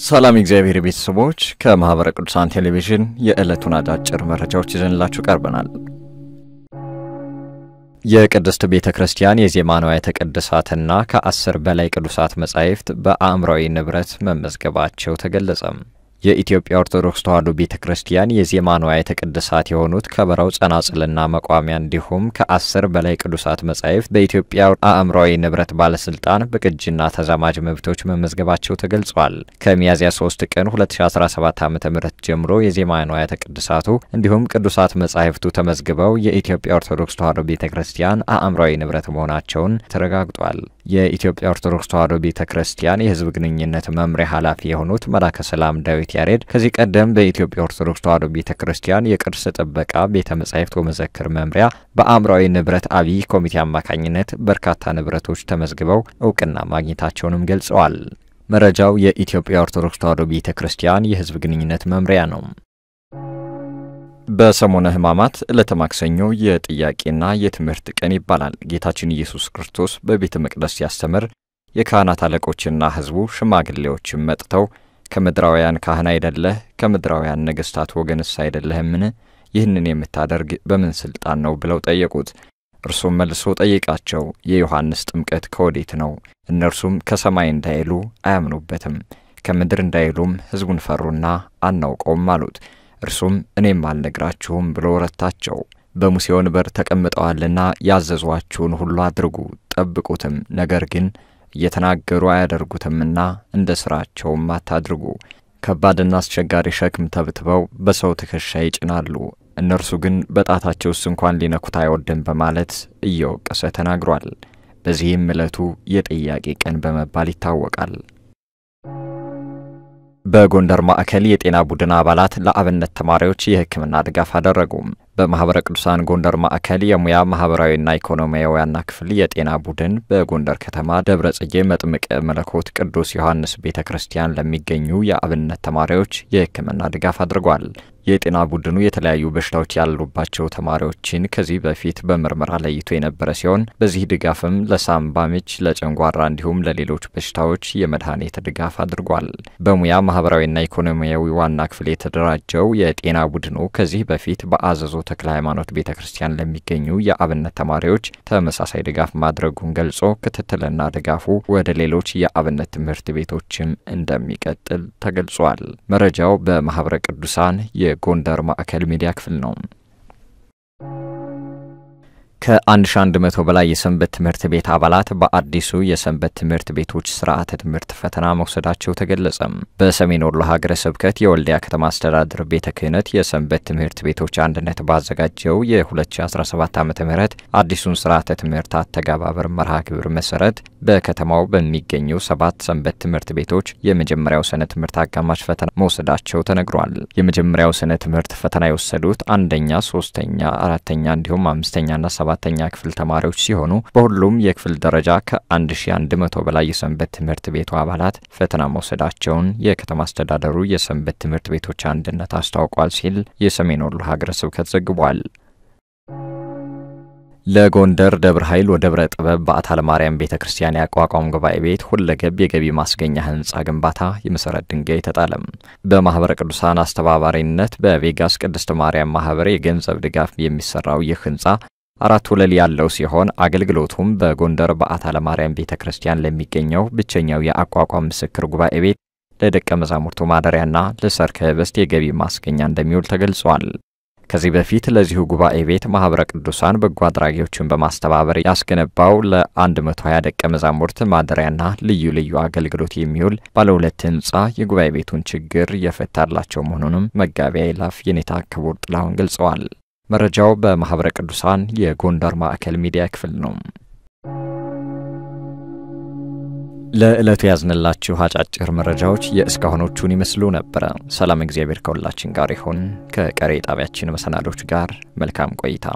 ሰላም እግዚአብሔር ቤተሰቦች ከማህበረ ቅዱሳን ቴሌቪዥን የዕለቱን አጫጭር መረጃዎች ይዘንላችሁ ቀርበናል። የቅድስት ቤተክርስቲያን የዜማ ንዋያተ ቅድሳትና ከ10 በላይ ቅዱሳት መጻሕፍት በአእምሯዊ ንብረት መመዝገባቸው ተገለጸ። የኢትዮጵያ ኦርቶዶክስ ተዋሕዶ ቤተክርስቲያን የዜማ ንዋያተ ቅድሳት የሆኑት ከበራው ጸናጽልና መቋሚያ እንዲሁም ከ10 በላይ ቅዱሳት መጻሕፍት በኢትዮጵያ አእምሯዊ ንብረት ባለስልጣን በቅጂና ተዛማጅ መብቶች መመዝገባቸው ተገልጿል። ከሚያዝያ 3 ቀን 2017 ዓ.ም ጀምሮ የዜማ ንዋያተ ቅድሳቱ እንዲሁም ቅዱሳት መጻሕፍቱ ተመዝግበው የኢትዮጵያ ኦርቶዶክስ ተዋሕዶ ቤተክርስቲያን አእምሯዊ ንብረት መሆናቸውን ተረጋግጧል። የኢትዮጵያ ኦርቶዶክስ ተዋሕዶ ቤተክርስቲያን የሕዝብ ግንኙነት መምሪያ ኃላፊ የሆኑት መላከ ሰላም ዳዊት ያሬድ ከዚህ ቀደም በኢትዮጵያ ኦርቶዶክስ ተዋሕዶ ቤተክርስቲያን የቅርስ ጥበቃ ቤተ መጻሕፍት ወመዘክር መምሪያ በአእምሯዊ ንብረት አብይ ኮሚቴ አማካኝነት በርካታ ንብረቶች ተመዝግበው እውቅና ማግኘታቸውንም ገልጸዋል። መረጃው የኢትዮጵያ ኦርቶዶክስ ተዋሕዶ ቤተክርስቲያን የሕዝብ ግንኙነት መምሪያ ነው። በሰሙነ ሕማማት ለተማክሰኞ የጥያቄና የትምህርት ቀን ይባላል። ጌታችን ኢየሱስ ክርስቶስ በቤተ መቅደስ ሲያስተምር የካህናት አለቆችና ሕዝቡ ሽማግሌዎችም መጥተው ከምድራውያን ካህን አይደለህ ከምድራውያን ነገስታት ወገንስ አይደለህምን? ይህንን የምታደርግ በምን ስልጣን ነው ብለው ጠየቁት። እርሱም መልሶ ጠየቃቸው፣ የዮሐንስ ጥምቀት ከወዴት ነው? እነርሱም ከሰማይ እንዳይሉ አያምኑበትም፣ ከምድር እንዳይሉም ሕዝቡን ፈሩና አናውቀውም አሉት። እርሱም እኔም አልነግራችሁም ብሎ ረታቸው። በሙሴ ወንበር ተቀምጠዋልና ያዘዟችሁን ሁሉ አድርጉ ጠብቁትም፣ ነገር ግን እየተናገሩ አያደርጉትምና እንደ ስራቸውም አታድርጉ። ከባድና አስቸጋሪ ሸክም ተብትበው በሰው ትከሻ ይጭናሉ፣ እነርሱ ግን በጣታቸውስ እንኳን ሊነኩት አይወድም በማለት እየወቀሰ ተናግሯል። በዚህም ዕለቱ የጥያቄ ቀን በመባል ይታወቃል። በጎንደር ማዕከል የጤና ቡድን አባላት ለአብነት ተማሪዎች የሕክምና ድጋፍ አደረጉ። በማህበረ ቅዱሳን ጎንደር ማዕከል የሙያ ማህበራዊና ኢኮኖሚያዊ ዋና ክፍል የጤና ቡድን በጎንደር ከተማ ደብረ ጽጌ መጥምቀ መለኮት ቅዱስ ዮሐንስ ቤተክርስቲያን ለሚገኙ የአብነት ተማሪዎች የሕክምና ድጋፍ አድርጓል። የጤና ቡድኑ የተለያዩ በሽታዎች ያሉባቸው ተማሪዎችን ከዚህ በፊት በምርመራ ለይቶ የነበረ ሲሆን በዚህ ድጋፍም ለሳምባ ምች፣ ለጨንጓራ እንዲሁም ለሌሎች በሽታዎች የመድኃኒት ድጋፍ አድርጓል። በሙያ ማህበራዊና ኢኮኖሚያዊ ዋና ክፍል የተደራጀው የጤና ቡድኑ ከዚህ በፊት በአዘዞ ተክለ ሃይማኖት ቤተክርስቲያን ለሚገኙ የአብነት ተማሪዎች ተመሳሳይ ድጋፍ ማድረጉን ገልጾ ክትትልና ድጋፉ ወደ ሌሎች የአብነት ትምህርት ቤቶችም እንደሚቀጥል ተገልጿል። መረጃው በማህበረ ቅዱሳን የጎንደር ማዕከል ሚዲያ ክፍል ነው። ከ1100 በላይ የሰንበት ትምህርት ቤት አባላት በአዲሱ የሰንበት ትምህርት ቤቶች ስርዓተ ትምህርት ፈተና መውሰዳቸው ተገለጸ። በሰሜን ወሎ ሀገረ ስብከት የወልዲያ ከተማ አስተዳደር ቤተ ክህነት የሰንበት ትምህርት ቤቶች አንድነት ባዘጋጀው የ2017 ዓ.ም አዲሱን ስርዓተ ትምህርት አተገባበር መርሃ ግብር መሰረት በከተማው በሚገኙ 7 ሰንበት ትምህርት ቤቶች የመጀመሪያው ሰነ ትምህርት አጋማሽ ፈተና መውሰዳቸው ተነግሯል። የመጀመሪያው ሰነ ትምህርት ፈተና የወሰዱት አንደኛ፣ 3ኛ፣ 4ኛ እንዲሁም 5ኛና 7ኛ ክፍል ተማሪዎች ሲሆኑ በሁሉም የክፍል ደረጃ ከ1100 በላይ የሰንበት ትምህርት ቤቱ አባላት ፈተና መውሰዳቸውን የከተማ አስተዳደሩ የሰንበት ትምህርት ቤቶች አንድነት አስታውቋል ሲል የሰሜን ወሎ ሀገረ ስብከት ዘግቧል። ለጎንደር ደብረ ኃይል ወደብረ ጥበብ በዓታ ለማርያም ቤተክርስቲያን ያቋቋም ጉባኤ ቤት ሁለገብ የገቢ ማስገኛ ህንጻ ግንባታ የመሰረት ድንጋይ ተጣለም። በማህበረ ቅዱሳን አስተባባሪነት በቬጋስ ቅድስት ማርያም ማህበር የገንዘብ ድጋፍ የሚሰራው ይህ ህንጻ 4 ወለል ያለው ሲሆን አገልግሎቱም በጎንደር በዓታ ለማርያም ቤተክርስቲያን ለሚገኘው ብቸኛው የአቋቋም ምስክር ጉባኤ ቤት ለደቀ መዛሙርቱ ማደሪያና ለሰርከ ህብስት የገቢ ማስገኛ እንደሚውል ተገልጿል። ከዚህ በፊት ለዚሁ ጉባኤ ቤት ማህበረ ቅዱሳን በጎ አድራጊዎችን በማስተባበር ያስገነባው ለ120 ደቀ መዛሙርት ማደሪያና ልዩ ልዩ አገልግሎት የሚውል ባለ 2 ህንጻ የጉባኤ ቤቱን ችግር የፈታላቸው መሆኑንም መጋቢ አይላፍ የኔታ ክቡር ጥላሁን ገልጸዋል። መረጃው በማህበረ ቅዱሳን የጎንደር ማዕከል ሚዲያ ክፍል ነው። ለዕለቱ ያዝንላችሁ አጫጭር መረጃዎች የእስካሁኖቹን ይመስሉ ነበር። ሰላም እግዚአብሔር ከሁላችን ጋር ይሁን። ከቀሪ ጣቢያችን መሰናዶች ጋር መልካም ቆይታ።